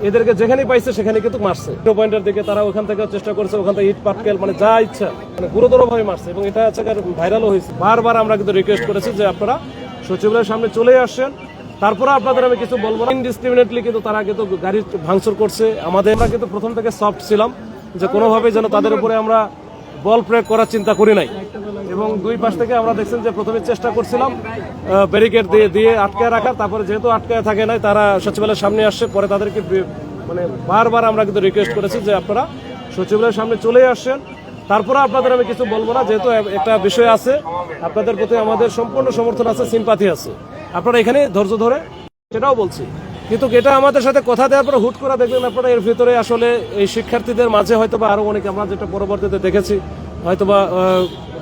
এদেরকে যেখানেই পাইছে সেখানে কিন্তু মারছে। পয়েন্টের দিকে তারা ওখান থেকে চেষ্টা করছে, ওখান থেকে ইট পাটকেল মানে যা ইচ্ছা মানে গুরুতরভাবে মারছে এবং এটা হচ্ছে ভাইরালও হয়েছে। বারবার আমরা কিন্তু রিকোয়েস্ট করেছি যে আপনারা সচিবালয়ের সামনে চলে আসছেন, তারপরে আপনাদের আমি কিছু বলবো না। ইনডিসক্রিমিনেটলি কিন্তু তারা কিন্তু গাড়ি ভাঙচুর করছে। আমরা কিন্তু প্রথম থেকে সফট ছিলাম যে কোনোভাবেই যেন তাদের উপরে আমরা বল প্রয়োগ করার চিন্তা করি নাই এবং দুই পাশ থেকে আমরা দেখছেন যে প্রথমে চেষ্টা করছিলাম ব্যারিকেড দিয়ে আটকায় রাখার, তারপরে যেহেতু আটকায় থাকে নাই তারা সচিবালয়ের সামনে আসছে, পরে তাদেরকে মানে বারবার আমরা কিন্তু রিকোয়েস্ট করেছি যে আপনারা সচিবালয়ের সামনে চলে আসছেন, তারপরে আপনাদের আমি কিছু বলবো না। যেহেতু একটা বিষয় আছে, আপনাদের প্রতি আমাদের সম্পূর্ণ সমর্থন আছে, সিম্পাথি আছে, আপনারা এখানে ধৈর্য ধরে সেটাও বলছি। কিন্তু এটা আমাদের সাথে কথা দেওয়ার পরে হুট করে দেখলেন আপনারা এর ভিতরে আসলে এই শিক্ষার্থীদের মাঝে হয়তো বা আরো অনেকে আমরা যেটা পরবর্তীতে দেখেছি হয়তোবা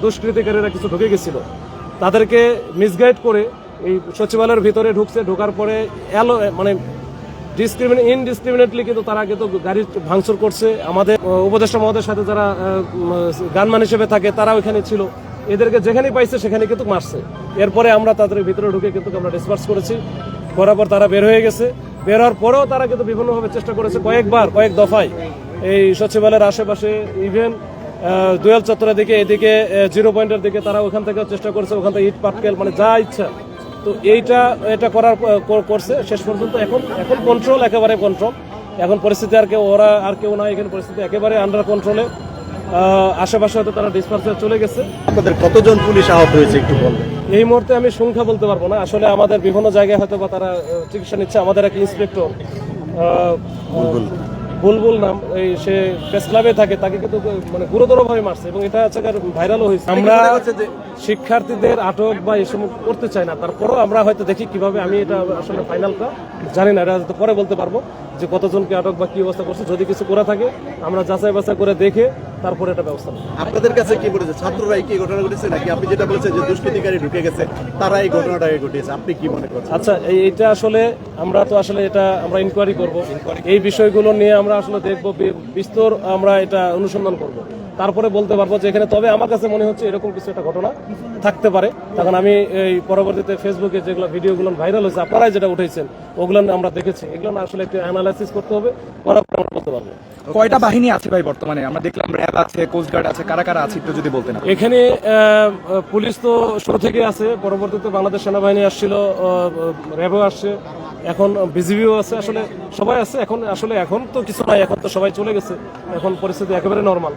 দুষ্কৃতিকারীরা কিছু ঢুকে গেছিল, তাদেরকে মিসগাইড করে এই সচিবালয়ের ভিতরে ঢুকছে। ঢোকার পরে মানে ইনডিসক্রিমিনেটলি কিন্তু তারা কিন্তু গাড়ি ভাঙচুর করছে। আমাদের উপদেষ্টা মহোদয়ের সাথে যারা গানম্যান হিসেবে থাকে তারা ওইখানে ছিল, এদেরকে যেখানেই পাইছে সেখানে কিন্তু মারছে। এরপরে আমরা তাদের ভিতরে ঢুকে কিন্তু আমরা ডিসপার্স করেছি, করার পর তারা বের হয়ে গেছে। বের হওয়ার পরেও তারা কিন্তু বিভিন্নভাবে চেষ্টা করেছে, কয়েক দফায় এই সচিবালয়ের আশেপাশে ইভেন দোয়াল চত্বরের দিকে, এদিকে 0 পয়েন্টের দিকে তারা ওখান থেকে চেষ্টা করছে, ওখান থেকে ইট পাটকেল মানে যা ইচ্ছা তো এটা করার করছে। শেষ পর্যন্ত এখন কন্ট্রোল, একেবারে কন্ট্রোল। এখন পরিস্থিতি আর কেউ নাই, এখানে পরিস্থিতি একেবারে আন্ডার কন্ট্রোলে। আশেপাশে হয়তো তারা ডিসপার্সে চলে গেছে। আপনাদের কতজন পুলিশ আহত হয়েছে একটু বলবেন? এই মুহূর্তে আমি সংখ্যা বলতে পারবো না, আসলে আমাদের বিভিন্ন জায়গায় হয়তো বা তারা চিকিৎসা নিচ্ছে। আমাদের এক ইন্সপেক্টর বুলবুল নাম, এই সে প্রেস ক্লাবে থাকে, তাকে কিন্তু মানে গুরুতরভাবে মারছে এবং এটা হচ্ছে ভাইরালও হয়েছে। আমরা শিক্ষার্থীদের আটক বা এসব করতে চাই না, তারপরেও আমরা হয়তো দেখি কিভাবে, আমি এটা আসলে ফাইনালটা জানি না, এটা পরে বলতে পারবো যে কতজনকে আটক বা কি অবস্থা করছে। যদি কিছু করে থাকে আমরা যাচাই বাছাই করে দেখে তারপরে এটা ব্যবস্থা নেব। আপনাদের কাছে কি বলেছে? ছাত্ররাই কি ঘটনা ঘটেছে নাকি আপনি যেটা বলেছেন যে দুষ্কৃতিকারী ঢুকে গেছে তারা এই ঘটনাটাকে ঘটিয়েছে, আপনি কি মনে করছেন? আচ্ছা, এইটা আসলে আমরা তো আসলে এটা আমরা ইনকোয়ারি করব, এই বিষয়গুলো নিয়ে আমরা আসলে দেখব, বিস্তর আমরা এটা অনুসন্ধান করব, তারপরে বলতে পারবো যে এখানে। তবে আমার কাছে মনে হচ্ছে এরকম কিছু একটা ঘটনা থাকতে পারে। তখন আমি এই পরবর্তীতে ফেসবুকে যেগুলো ভিডিওগুলো ভাইরাল হয়েছে, আপনারাই যেটা উঠেছেন ওগুলো আমরা দেখেছি, এগুলো আসলে একটু অ্যানালাইসিস করতে হবে, করার পর আমরা বলতে পারবো। কয়টা বাহিনী আছে ভাই বর্তমানে? আমরা দেখলাম র্যাব আছে, কোস্টগার্ড আছে, কারা কারা আছে একটু যদি বলতেন। এখানে পুলিশ তো শুরু থেকে আছে, পরবর্তীতে বাংলাদেশ সেনাবাহিনী আসছিল, র্যাবও আসছে, এখন বিজিবিও আছে, আসলে সবাই আছে। এখন তো কিছু নাই, এখন তো সবাই চলে গেছে, এখন পরিস্থিতি একেবারে নর্মাল।